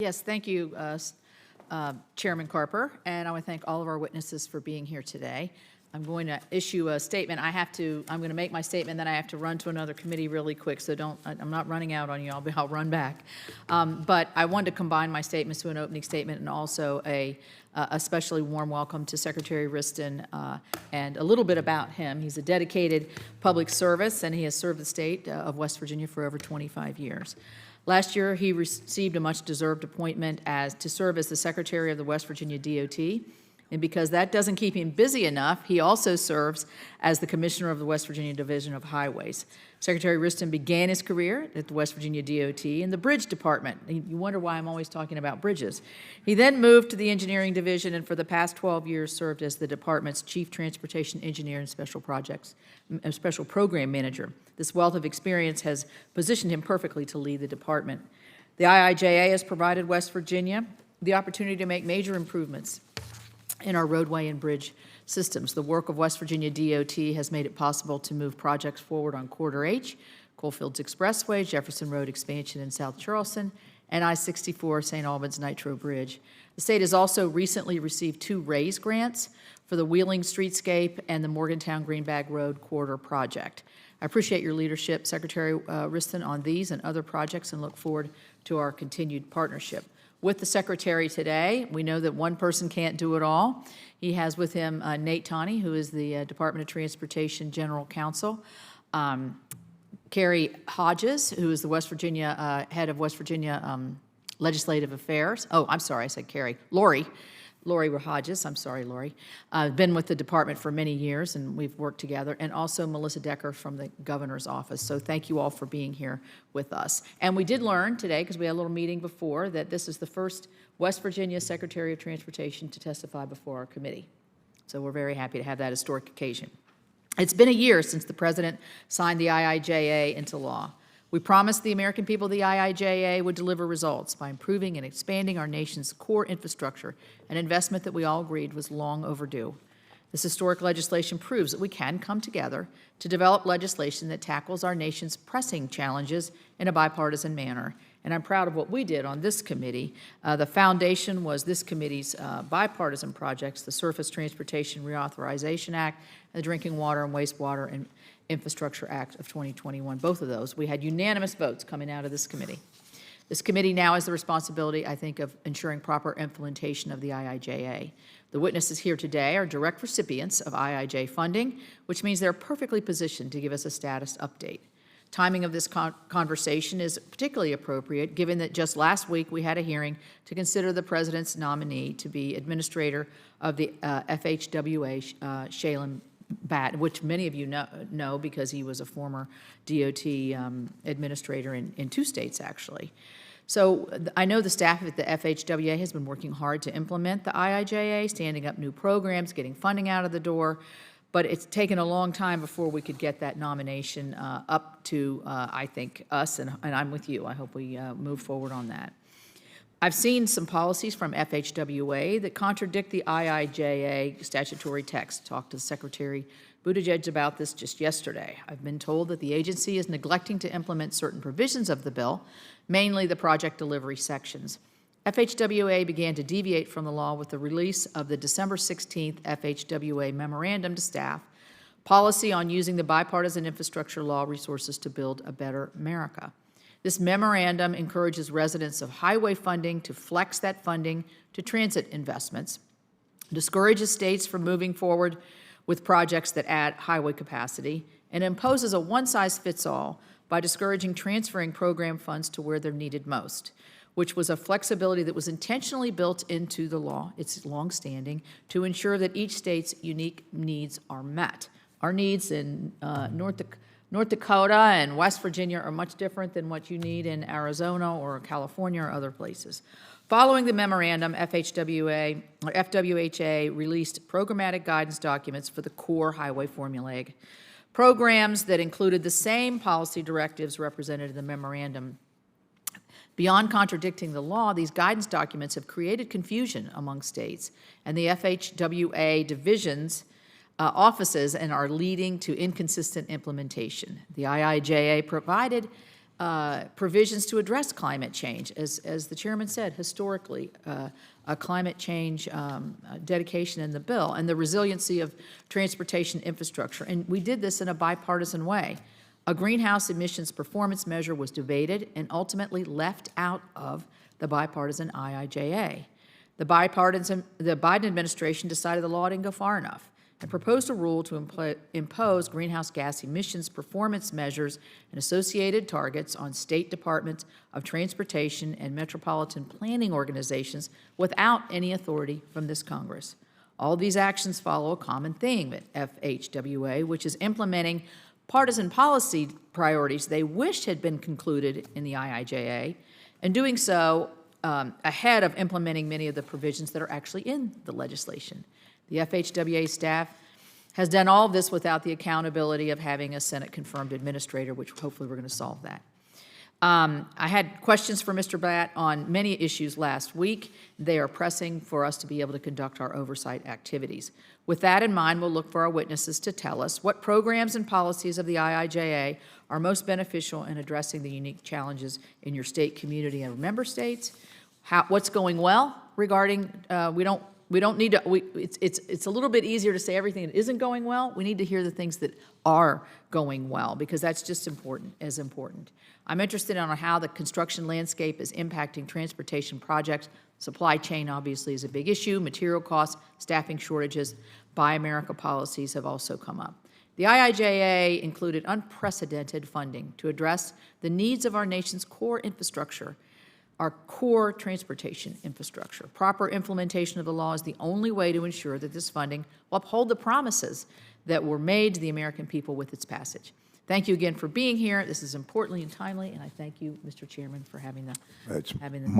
Yes, thank you, Chairman Carper, and I want to thank all of our witnesses for being here today. I'm going to issue a statement. I'm going to make my statement, then I have to run to another committee really quick, so I'm not running out on you, I'll run back. But I wanted to combine my statements to an opening statement and also a especially warm welcome to Secretary Wriston and a little bit about him. He's a dedicated public service, and he has served the state of West Virginia for over 25 years. Last year, he received a much-deserved appointment to serve as the Secretary of the West Virginia DOT. And because that doesn't keep him busy enough, he also serves as the Commissioner of the West Virginia Division of Highways. Secretary Wriston began his career at the West Virginia DOT in the Bridge Department. You wonder why I'm always talking about bridges. He then moved to the Engineering Division and for the past 12 years served as the department's Chief Transportation Engineer and Special Program Manager. This wealth of experience has positioned him perfectly to lead the department. The IIJA has provided West Virginia the opportunity to make major improvements in our roadway and bridge systems. The work of West Virginia DOT has made it possible to move projects forward on Corridor H, Coalfields Expressway, Jefferson Road expansion in South Charleston, and I-64 St. Albans Nitro Bridge. The state has also recently received 2 RAISE grants for the Wheeling Streetscape and the Morgantown-Greenbag Road Corridor project. I appreciate your leadership, Secretary Wriston, on these and other projects and look forward to our continued partnership. With the Secretary today, we know that one person can't do it all. He has with him Nate Tawney, who is the Department of Transportation General Counsel, Carrie Hodges, who is the West Virginia head of West Virginia Legislative Affairs. Oh, I'm sorry, I said Carrie. Lori Hodges, I'm sorry, Lori. Been with the department for many years, and we've worked together, and also Melissa Decker from the governor's office. So thank you all for being here with us. And we did learn today, because we had a little meeting before, that this is the first West Virginia Secretary of Transportation to testify before our committee. So we're very happy to have that historic occasion. It's been a year since the President signed the IIJA into law. We promised the American people the IIJA would deliver results by improving and expanding our nation's core infrastructure, an investment that we all agreed was long overdue. This historic legislation proves that we can come together to develop legislation that tackles our nation's pressing challenges in a bipartisan manner. And I'm proud of what we did on this committee. The foundation was this committee's bipartisan projects, the Surface Transportation Reauthorization Act, and the Drinking Water and Wastewater and Infrastructure Act of 2021. Both of those, we had unanimous votes coming out of this committee. This committee now has the responsibility, I think, of ensuring proper implementation of the IIJA. The witnesses here today are direct recipients of IIJ funding, which means they're perfectly positioned to give us a status update. Timing of this conversation is particularly appropriate, given that just last week we had a hearing to consider the President's nominee to be administrator of the FHWA, Shelley, which many of you know because he was a former DOT administrator in 2 states, actually. So I know the staff at the FHWA has been working hard to implement the IIJA, standing up new programs, getting funding out of the door, but it's taken a long time before we could get that nomination up to, I think, us, and I'm with you. I hope we move forward on that. I've seen some policies from FHWA that contradict the IIJA statutory text. Talked to Secretary Buttigieg about this just yesterday. I've been told that the agency is neglecting to implement certain provisions of the bill, mainly the project delivery sections. FHWA began to deviate from the law with the release of the December 16th FHWA memorandum to staff, policy on using the Bipartisan Infrastructure Law resources to build a better America. This memorandum encourages residents of highway funding to flex that funding to transit investments, discourages states from moving forward with projects that add highway capacity, and imposes a one-size-fits-all by discouraging transferring program funds to where they're needed most, which was a flexibility that was intentionally built into the law, it's longstanding, to ensure that each state's unique needs are met. Our needs in North Dakota and West Virginia are much different than what you need in Arizona or California or other places. Following the memorandum, FHWA or FWHA released programmatic guidance documents for the core highway formulaic programs that included the same policy directives represented in the memorandum. Beyond contradicting the law, these guidance documents have created confusion among states and the FHWA divisions offices and are leading to inconsistent implementation. The IIJA provided provisions to address climate change. As the chairman said, historically, a climate change dedication in the bill, and the resiliency of transportation infrastructure. And we did this in a bipartisan way. A greenhouse emissions performance measure was debated and ultimately left out of the bipartisan IIJA. The Biden administration decided the law didn't go far enough and proposed a rule to impose greenhouse gas emissions performance measures and associated targets on state departments of transportation and metropolitan planning organizations without any authority from this Congress. All these actions follow a common theme at FHWA, which is implementing partisan policy priorities they wished had been concluded in the IIJA, and doing so ahead of implementing many of the provisions that are actually in the legislation. The FHWA staff has done all of this without the accountability of having a Senate-confirmed administrator, which hopefully we're going to solve that. I had questions for Mr. Blatt on many issues last week. They are pressing for us to be able to conduct our oversight activities. With that in mind, we'll look for our witnesses to tell us what programs and policies of the IIJA are most beneficial in addressing the unique challenges in your state, community, and member states. What's going well regarding, we don't need to, it's a little bit easier to say everything that isn't going well. We need to hear the things that are going well, because that's just as important. I'm interested in how the construction landscape is impacting transportation projects. Supply chain obviously is a big issue. Material costs, staffing shortages, Buy America policies have also come up. The IIJA included unprecedented funding to address the needs of our nation's core infrastructure, our core transportation infrastructure. Proper implementation of the law is the only way to ensure that this funding will uphold the promises that were made to the American people with its passage. Thank you again for being here. This is importantly and timely, and I thank you, Mr. Chairman, for having the